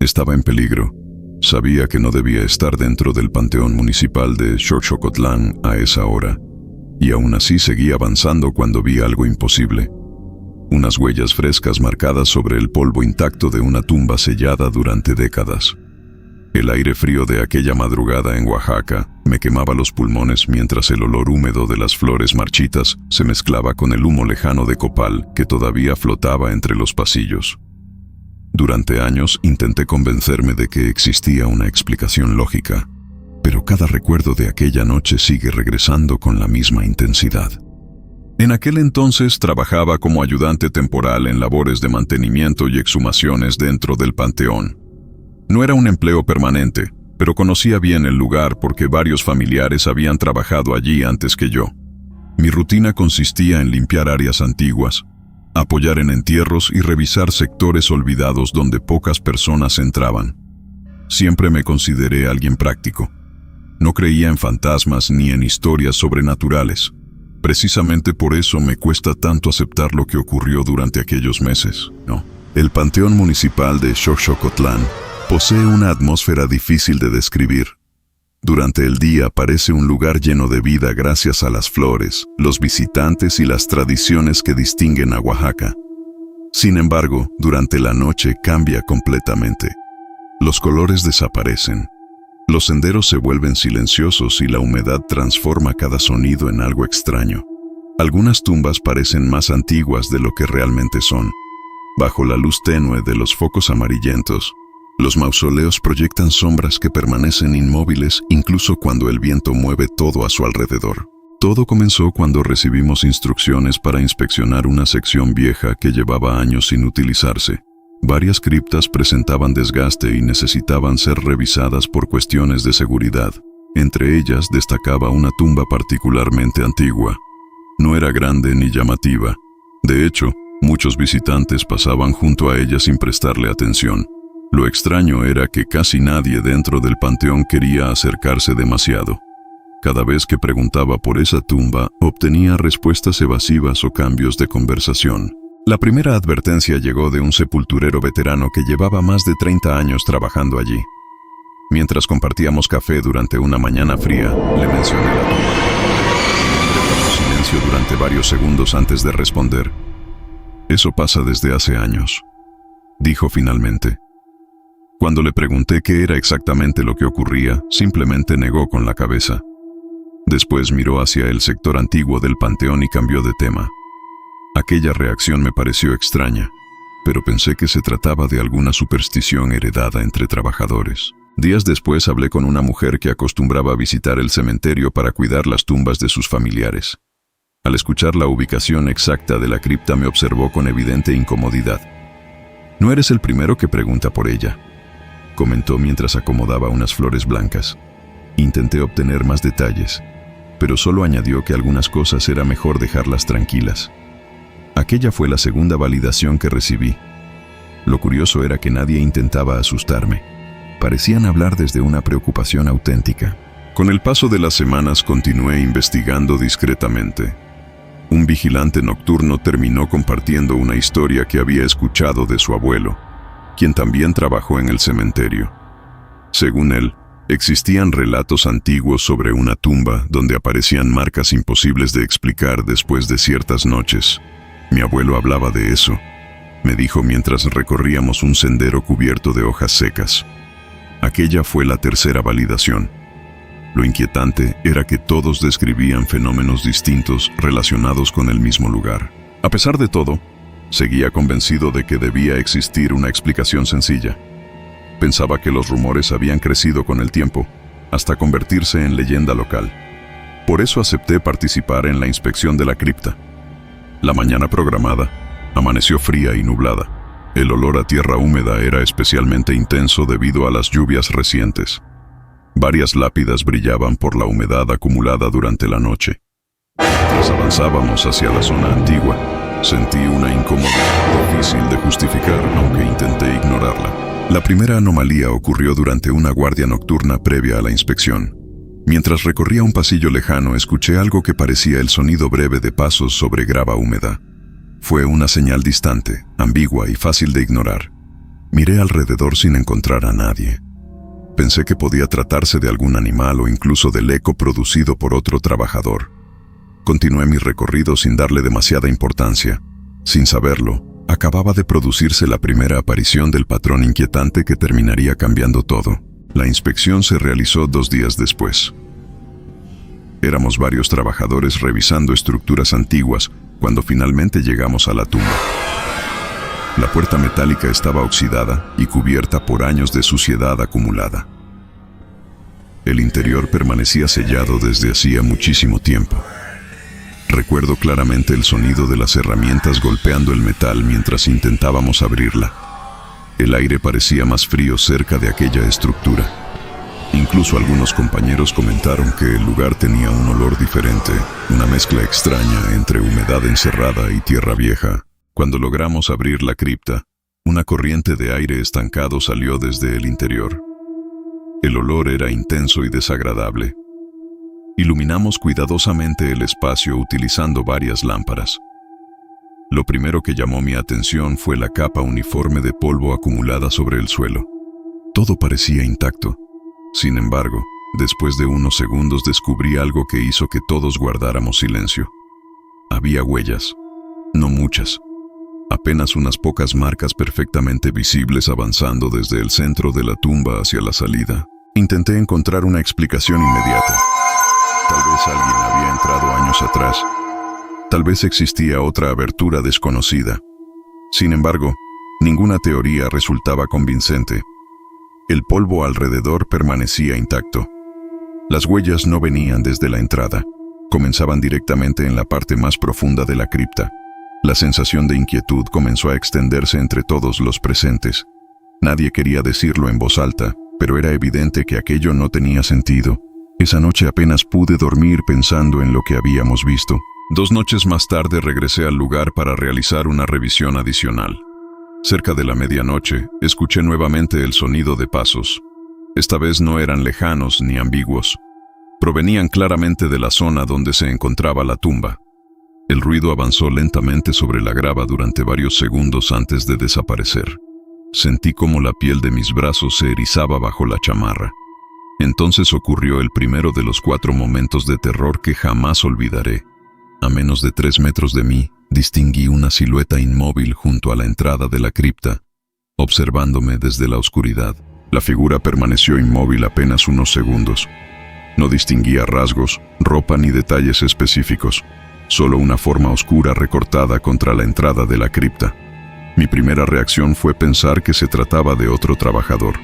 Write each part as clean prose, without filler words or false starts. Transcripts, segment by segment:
Estaba en peligro. Sabía que no debía estar dentro del panteón municipal de Xochocotlán a esa hora, y aún así seguí avanzando cuando vi algo imposible. Unas huellas frescas marcadas sobre el polvo intacto de una tumba sellada durante décadas. El aire frío de aquella madrugada en Oaxaca me quemaba los pulmones mientras el olor húmedo de las flores marchitas se mezclaba con el humo lejano de copal que todavía flotaba entre los pasillos. Durante años intenté convencerme de que existía una explicación lógica, pero cada recuerdo de aquella noche sigue regresando con la misma intensidad. En aquel entonces trabajaba como ayudante temporal en labores de mantenimiento y exhumaciones dentro del panteón. No era un empleo permanente, pero conocía bien el lugar porque varios familiares habían trabajado allí antes que yo. Mi rutina consistía en limpiar áreas antiguas, apoyar en entierros y revisar sectores olvidados donde pocas personas entraban. Siempre me consideré alguien práctico. No creía en fantasmas ni en historias sobrenaturales. Precisamente por eso me cuesta tanto aceptar lo que ocurrió durante aquellos meses, ¿no? El Panteón Municipal de Xochocotlán posee una atmósfera difícil de describir. Durante el día parece un lugar lleno de vida gracias a las flores, los visitantes y las tradiciones que distinguen a Oaxaca. Sin embargo, durante la noche cambia completamente. Los colores desaparecen. Los senderos se vuelven silenciosos y la humedad transforma cada sonido en algo extraño. Algunas tumbas parecen más antiguas de lo que realmente son. Bajo la luz tenue de los focos amarillentos, los mausoleos proyectan sombras que permanecen inmóviles incluso cuando el viento mueve todo a su alrededor. Todo comenzó cuando recibimos instrucciones para inspeccionar una sección vieja que llevaba años sin utilizarse. Varias criptas presentaban desgaste y necesitaban ser revisadas por cuestiones de seguridad. Entre ellas destacaba una tumba particularmente antigua. No era grande ni llamativa. De hecho, muchos visitantes pasaban junto a ella sin prestarle atención. Lo extraño era que casi nadie dentro del panteón quería acercarse demasiado. Cada vez que preguntaba por esa tumba, obtenía respuestas evasivas o cambios de conversación. La primera advertencia llegó de un sepulturero veterano que llevaba más de 30 años trabajando allí. Mientras compartíamos café durante una mañana fría, le mencioné la tumba. El hombre guardó silencio durante varios segundos antes de responder. «Eso pasa desde hace años», dijo finalmente. Cuando le pregunté qué era exactamente lo que ocurría, simplemente negó con la cabeza. Después miró hacia el sector antiguo del panteón y cambió de tema. Aquella reacción me pareció extraña, pero pensé que se trataba de alguna superstición heredada entre trabajadores. Días después hablé con una mujer que acostumbraba a visitar el cementerio para cuidar las tumbas de sus familiares. Al escuchar la ubicación exacta de la cripta me observó con evidente incomodidad. «No eres el primero que pregunta por ella», comentó mientras acomodaba unas flores blancas. Intenté obtener más detalles, pero solo añadió que algunas cosas era mejor dejarlas tranquilas. Aquella fue la segunda validación que recibí. Lo curioso era que nadie intentaba asustarme. Parecían hablar desde una preocupación auténtica. Con el paso de las semanas continué investigando discretamente. Un vigilante nocturno terminó compartiendo una historia que había escuchado de su abuelo, quien también trabajó en el cementerio. Según él, existían relatos antiguos sobre una tumba donde aparecían marcas imposibles de explicar después de ciertas noches. Mi abuelo hablaba de eso, me dijo mientras recorríamos un sendero cubierto de hojas secas. Aquella fue la tercera validación. Lo inquietante era que todos describían fenómenos distintos relacionados con el mismo lugar. A pesar de todo, seguía convencido de que debía existir una explicación sencilla. Pensaba que los rumores habían crecido con el tiempo, hasta convertirse en leyenda local. Por eso acepté participar en la inspección de la cripta. La mañana programada amaneció fría y nublada. El olor a tierra húmeda era especialmente intenso debido a las lluvias recientes. Varias lápidas brillaban por la humedad acumulada durante la noche. Mientras avanzábamos hacia la zona antigua, sentí una incomodidad difícil de justificar, aunque intenté ignorarla. La primera anomalía ocurrió durante una guardia nocturna previa a la inspección. Mientras recorría un pasillo lejano, escuché algo que parecía el sonido breve de pasos sobre grava húmeda. Fue una señal distante, ambigua y fácil de ignorar. Miré alrededor sin encontrar a nadie. Pensé que podía tratarse de algún animal o incluso del eco producido por otro trabajador. Continué mi recorrido sin darle demasiada importancia. Sin saberlo, acababa de producirse la primera aparición del patrón inquietante que terminaría cambiando todo. La inspección se realizó 2 días después. Éramos varios trabajadores revisando estructuras antiguas cuando finalmente llegamos a la tumba. La puerta metálica estaba oxidada y cubierta por años de suciedad acumulada. El interior permanecía sellado desde hacía muchísimo tiempo. Recuerdo claramente el sonido de las herramientas golpeando el metal mientras intentábamos abrirla. El aire parecía más frío cerca de aquella estructura. Incluso algunos compañeros comentaron que el lugar tenía un olor diferente, una mezcla extraña entre humedad encerrada y tierra vieja. Cuando logramos abrir la cripta, una corriente de aire estancado salió desde el interior. El olor era intenso y desagradable. Iluminamos cuidadosamente el espacio utilizando varias lámparas. Lo primero que llamó mi atención fue la capa uniforme de polvo acumulada sobre el suelo. Todo parecía intacto. Sin embargo, después de unos segundos descubrí algo que hizo que todos guardáramos silencio. Había huellas, no muchas. Apenas unas pocas marcas perfectamente visibles avanzando desde el centro de la tumba hacia la salida. Intenté encontrar una explicación inmediata. Tal vez alguien había entrado años atrás. Tal vez existía otra abertura desconocida. Sin embargo, ninguna teoría resultaba convincente. El polvo alrededor permanecía intacto. Las huellas no venían desde la entrada. Comenzaban directamente en la parte más profunda de la cripta. La sensación de inquietud comenzó a extenderse entre todos los presentes. Nadie quería decirlo en voz alta, pero era evidente que aquello no tenía sentido. Esa noche apenas pude dormir pensando en lo que habíamos visto. 2 noches más tarde regresé al lugar para realizar una revisión adicional. Cerca de la medianoche, escuché nuevamente el sonido de pasos. Esta vez no eran lejanos ni ambiguos. Provenían claramente de la zona donde se encontraba la tumba. El ruido avanzó lentamente sobre la grava durante varios segundos antes de desaparecer. Sentí como la piel de mis brazos se erizaba bajo la chamarra. Entonces ocurrió el primero de los 4 momentos de terror que jamás olvidaré. A menos de 3 metros de mí, distinguí una silueta inmóvil junto a la entrada de la cripta, observándome desde la oscuridad. La figura permaneció inmóvil apenas unos segundos. No distinguía rasgos, ropa ni detalles específicos. Solo una forma oscura recortada contra la entrada de la cripta. Mi primera reacción fue pensar que se trataba de otro trabajador.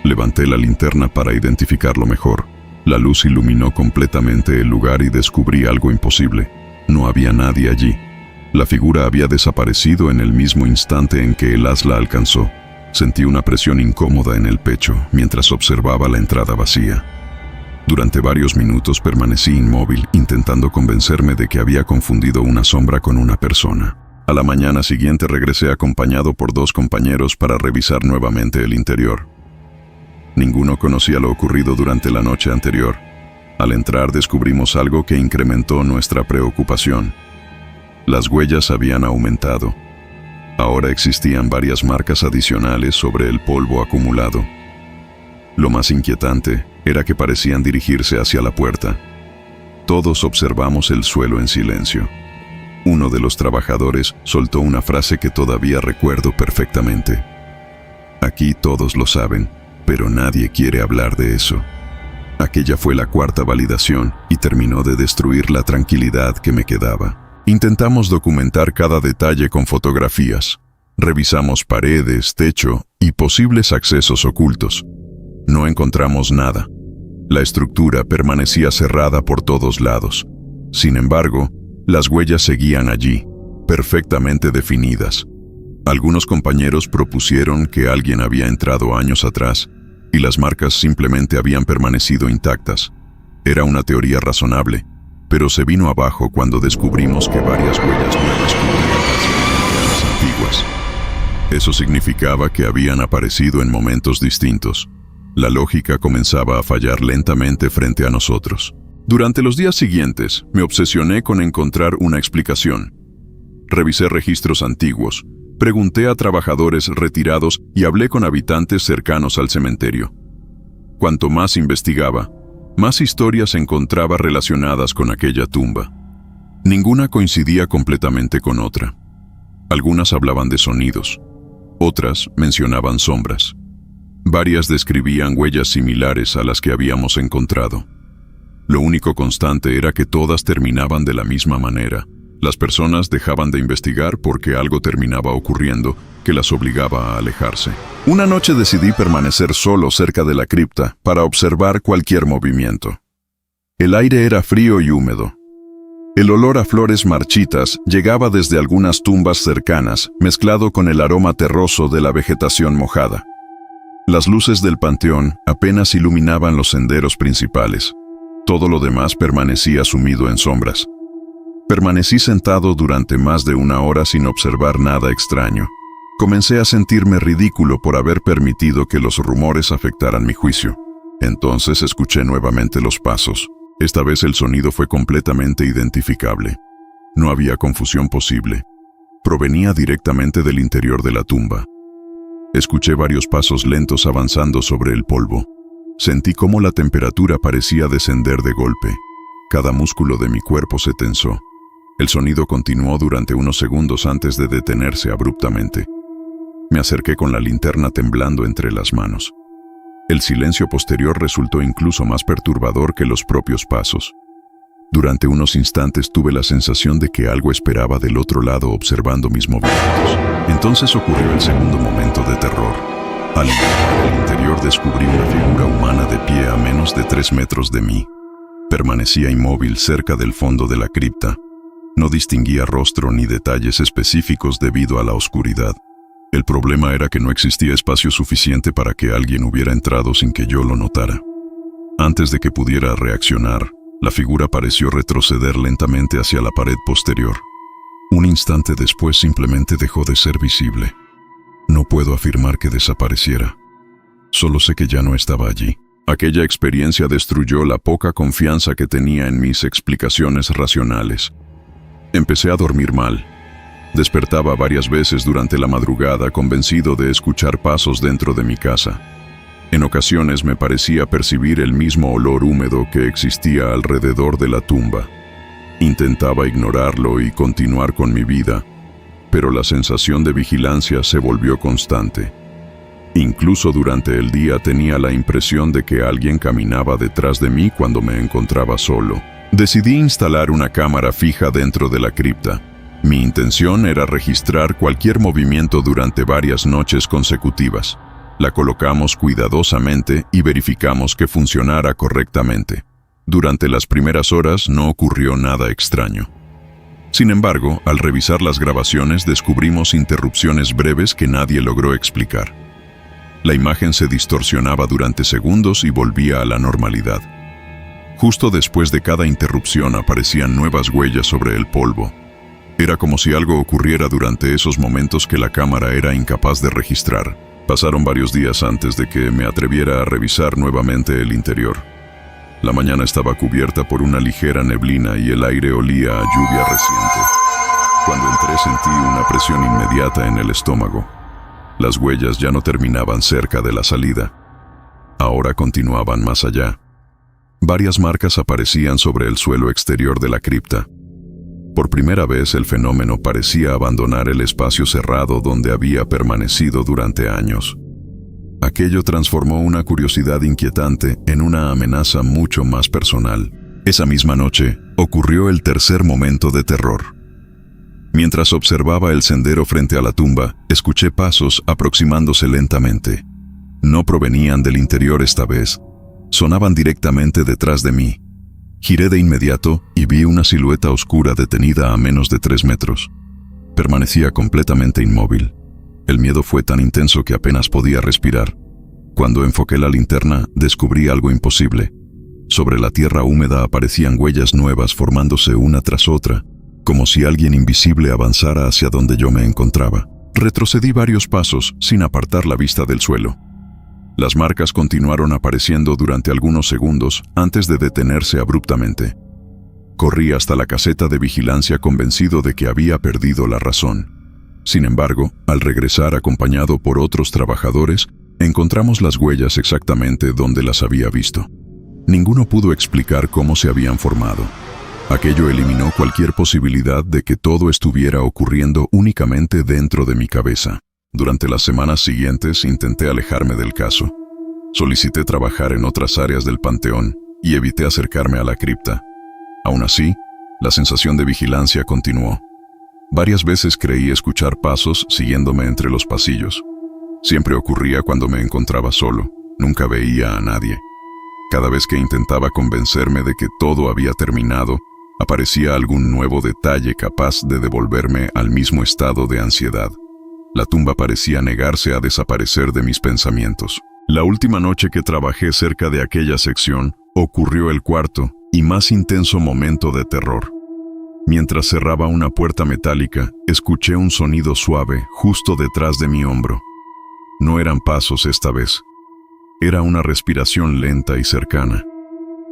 Levanté la linterna para identificarlo mejor. La luz iluminó completamente el lugar y descubrí algo imposible. No había nadie allí. La figura había desaparecido en el mismo instante en que el haz la alcanzó. Sentí una presión incómoda en el pecho mientras observaba la entrada vacía. Durante varios minutos permanecí inmóvil, intentando convencerme de que había confundido una sombra con una persona. A la mañana siguiente regresé acompañado por 2 compañeros para revisar nuevamente el interior. Ninguno conocía lo ocurrido durante la noche anterior. Al entrar descubrimos algo que incrementó nuestra preocupación. Las huellas habían aumentado. Ahora existían varias marcas adicionales sobre el polvo acumulado. Lo más inquietante era que parecían dirigirse hacia la puerta. Todos observamos el suelo en silencio. Uno de los trabajadores soltó una frase que todavía recuerdo perfectamente. Aquí todos lo saben, pero nadie quiere hablar de eso. Aquella fue la 4ª validación y terminó de destruir la tranquilidad que me quedaba. Intentamos documentar cada detalle con fotografías. Revisamos paredes, techo y posibles accesos ocultos. No encontramos nada. La estructura permanecía cerrada por todos lados. Sin embargo, las huellas seguían allí, perfectamente definidas. Algunos compañeros propusieron que alguien había entrado años atrás y las marcas simplemente habían permanecido intactas. Era una teoría razonable, pero se vino abajo cuando descubrimos que varias huellas nuevas cubrían las antiguas. Eso significaba que habían aparecido en momentos distintos. La lógica comenzaba a fallar lentamente frente a nosotros. Durante los días siguientes, me obsesioné con encontrar una explicación. Revisé registros antiguos, Pregunté a trabajadores retirados y hablé con habitantes cercanos al cementerio. Cuanto más investigaba, más historias encontraba relacionadas con aquella tumba. Ninguna coincidía completamente con otra. Algunas hablaban de sonidos, otras mencionaban sombras. Varias describían huellas similares a las que habíamos encontrado. Lo único constante era que todas terminaban de la misma manera. Las personas dejaban de investigar porque algo terminaba ocurriendo que las obligaba a alejarse. Una noche decidí permanecer solo cerca de la cripta para observar cualquier movimiento. El aire era frío y húmedo. El olor a flores marchitas llegaba desde algunas tumbas cercanas, mezclado con el aroma terroso de la vegetación mojada. Las luces del panteón apenas iluminaban los senderos principales. Todo lo demás permanecía sumido en sombras. Permanecí sentado durante más de 1 hora sin observar nada extraño. Comencé a sentirme ridículo por haber permitido que los rumores afectaran mi juicio. Entonces escuché nuevamente los pasos. Esta vez el sonido fue completamente identificable. No había confusión posible. Provenía directamente del interior de la tumba. Escuché varios pasos lentos avanzando sobre el polvo. Sentí cómo la temperatura parecía descender de golpe. Cada músculo de mi cuerpo se tensó. El sonido continuó durante unos segundos antes de detenerse abruptamente. Me acerqué con la linterna temblando entre las manos. El silencio posterior resultó incluso más perturbador que los propios pasos. Durante unos instantes tuve la sensación de que algo esperaba del otro lado observando mis movimientos. Entonces ocurrió el segundo momento de terror. Al mirar al interior descubrí una figura humana de pie a menos de 3 metros de mí. Permanecía inmóvil cerca del fondo de la cripta. No distinguía rostro ni detalles específicos debido a la oscuridad. El problema era que no existía espacio suficiente para que alguien hubiera entrado sin que yo lo notara. Antes de que pudiera reaccionar, la figura pareció retroceder lentamente hacia la pared posterior. Un instante después simplemente dejó de ser visible. No puedo afirmar que desapareciera. Solo sé que ya no estaba allí. Aquella experiencia destruyó la poca confianza que tenía en mis explicaciones racionales. Empecé a dormir mal. Despertaba varias veces durante la madrugada convencido de escuchar pasos dentro de mi casa. En ocasiones me parecía percibir el mismo olor húmedo que existía alrededor de la tumba. Intentaba ignorarlo y continuar con mi vida, pero la sensación de vigilancia se volvió constante. Incluso durante el día tenía la impresión de que alguien caminaba detrás de mí cuando me encontraba solo. Decidí instalar una cámara fija dentro de la cripta. Mi intención era registrar cualquier movimiento durante varias noches consecutivas. La colocamos cuidadosamente y verificamos que funcionara correctamente. Durante las primeras horas no ocurrió nada extraño. Sin embargo, al revisar las grabaciones descubrimos interrupciones breves que nadie logró explicar. La imagen se distorsionaba durante segundos y volvía a la normalidad. Justo después de cada interrupción aparecían nuevas huellas sobre el polvo. Era como si algo ocurriera durante esos momentos que la cámara era incapaz de registrar. Pasaron varios días antes de que me atreviera a revisar nuevamente el interior. La mañana estaba cubierta por una ligera neblina y el aire olía a lluvia reciente. Cuando entré sentí una presión inmediata en el estómago. Las huellas ya no terminaban cerca de la salida. Ahora continuaban más allá. Varias marcas aparecían sobre el suelo exterior de la cripta. Por primera vez el fenómeno parecía abandonar el espacio cerrado donde había permanecido durante años. Aquello transformó una curiosidad inquietante en una amenaza mucho más personal. Esa misma noche ocurrió el tercer momento de terror. Mientras observaba el sendero frente a la tumba, escuché pasos aproximándose lentamente. No provenían del interior esta vez. Sonaban directamente detrás de mí. Giré de inmediato y vi una silueta oscura detenida a menos de 3 metros. Permanecía completamente inmóvil. El miedo fue tan intenso que apenas podía respirar. Cuando enfoqué la linterna, descubrí algo imposible. Sobre la tierra húmeda aparecían huellas nuevas formándose una tras otra, como si alguien invisible avanzara hacia donde yo me encontraba. Retrocedí varios pasos sin apartar la vista del suelo. Las marcas continuaron apareciendo durante algunos segundos antes de detenerse abruptamente. Corrí hasta la caseta de vigilancia convencido de que había perdido la razón. Sin embargo, al regresar acompañado por otros trabajadores, encontramos las huellas exactamente donde las había visto. Ninguno pudo explicar cómo se habían formado. Aquello eliminó cualquier posibilidad de que todo estuviera ocurriendo únicamente dentro de mi cabeza. Durante las semanas siguientes intenté alejarme del caso. Solicité trabajar en otras áreas del panteón y evité acercarme a la cripta. Aún así, la sensación de vigilancia continuó. Varias veces creí escuchar pasos siguiéndome entre los pasillos. Siempre ocurría cuando me encontraba solo, nunca veía a nadie. Cada vez que intentaba convencerme de que todo había terminado, aparecía algún nuevo detalle capaz de devolverme al mismo estado de ansiedad. La tumba parecía negarse a desaparecer de mis pensamientos. La última noche que trabajé cerca de aquella sección, ocurrió el cuarto y más intenso momento de terror. Mientras cerraba una puerta metálica, escuché un sonido suave justo detrás de mi hombro. No eran pasos esta vez. Era una respiración lenta y cercana.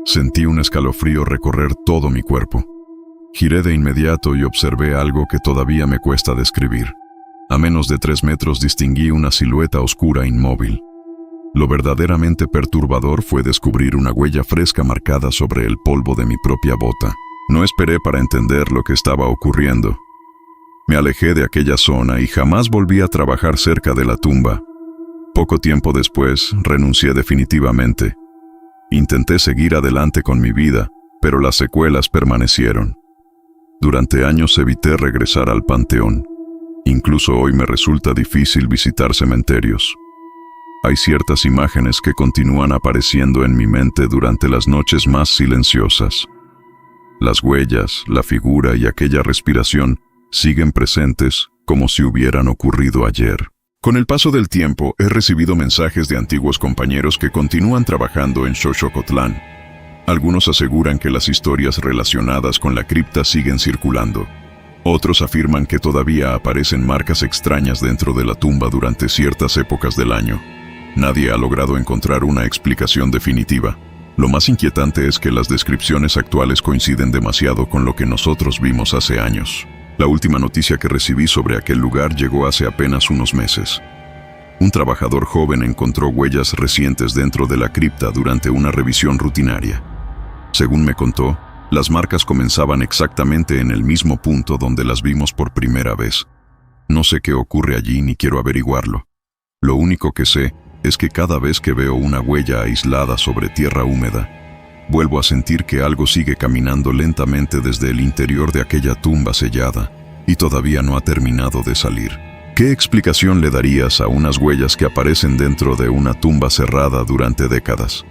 Sentí un escalofrío recorrer todo mi cuerpo. Giré de inmediato y observé algo que todavía me cuesta describir. A menos de 3 metros distinguí una silueta oscura inmóvil. Lo verdaderamente perturbador fue descubrir una huella fresca marcada sobre el polvo de mi propia bota. No esperé para entender lo que estaba ocurriendo. Me alejé de aquella zona y jamás volví a trabajar cerca de la tumba. Poco tiempo después, renuncié definitivamente. Intenté seguir adelante con mi vida, pero las secuelas permanecieron. Durante años evité regresar al panteón. Incluso hoy me resulta difícil visitar cementerios. Hay ciertas imágenes que continúan apareciendo en mi mente durante las noches más silenciosas. Las huellas, la figura y aquella respiración siguen presentes como si hubieran ocurrido ayer. Con el paso del tiempo, he recibido mensajes de antiguos compañeros que continúan trabajando en Xochocotlán. Algunos aseguran que las historias relacionadas con la cripta siguen circulando. Otros afirman que todavía aparecen marcas extrañas dentro de la tumba durante ciertas épocas del año. Nadie ha logrado encontrar una explicación definitiva. Lo más inquietante es que las descripciones actuales coinciden demasiado con lo que nosotros vimos hace años. La última noticia que recibí sobre aquel lugar llegó hace apenas unos meses. Un trabajador joven encontró huellas recientes dentro de la cripta durante una revisión rutinaria. Según me contó, las marcas comenzaban exactamente en el mismo punto donde las vimos por primera vez. No sé qué ocurre allí ni quiero averiguarlo. Lo único que sé es que cada vez que veo una huella aislada sobre tierra húmeda, vuelvo a sentir que algo sigue caminando lentamente desde el interior de aquella tumba sellada y todavía no ha terminado de salir. ¿Qué explicación le darías a unas huellas que aparecen dentro de una tumba cerrada durante décadas?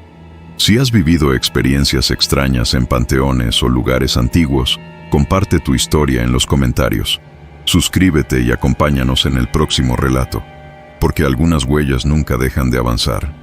Si has vivido experiencias extrañas en panteones o lugares antiguos, comparte tu historia en los comentarios. Suscríbete y acompáñanos en el próximo relato, porque algunas huellas nunca dejan de avanzar.